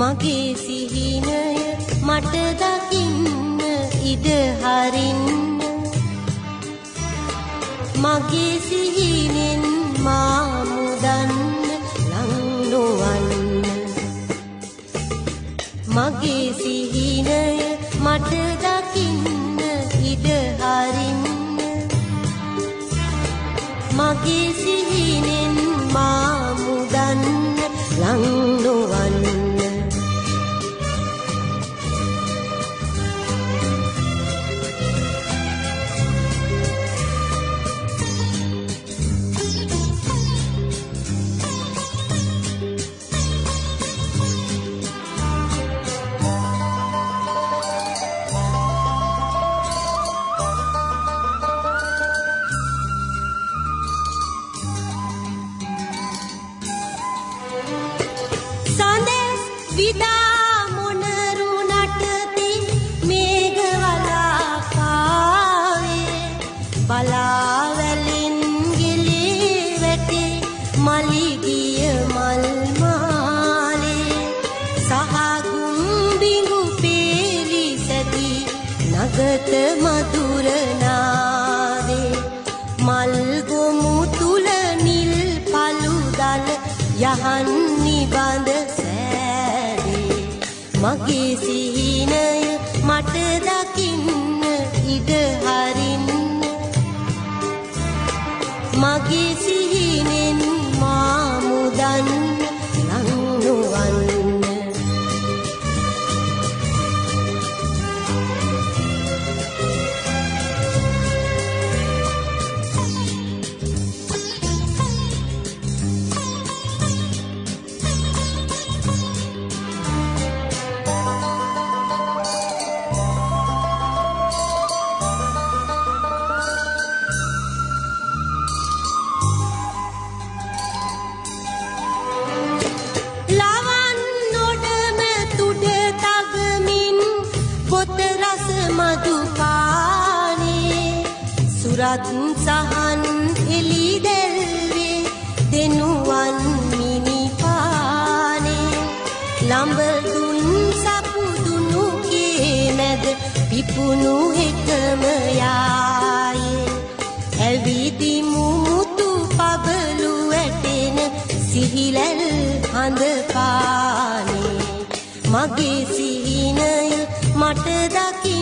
මගේ සිහිනය මට දකින්න ඉඩ හරින්න මගේ සිහිනෙන් මා මුදන්න ලං නොවන්න මගේ සිහිනය මට දකින්න ඉඩ හරින්න මගේ සිහිනෙන් මා මුදන්න ලං නොවන්න මధుර නාදේ මල් ගොමු තුල නිල් පළුදල යහන් නිබඳ සෑදේ මගේ සිහිනය මට දකින්න ඉඩ හරින්න මගේ සිහිනෙන් මා මුදන්න ලං නොවන්න සුරත් සහන් එලි දැල්වේ දෙනුවන් මිනිපානේ ළඹ දුන් සපුදුනු ගේ මැද පිපුණු එකම යායේ ඇවිදි මුමුතු පබලු වැටෙන සිහිලල් හඳ පානේ මගේ සිහිනය මට දකි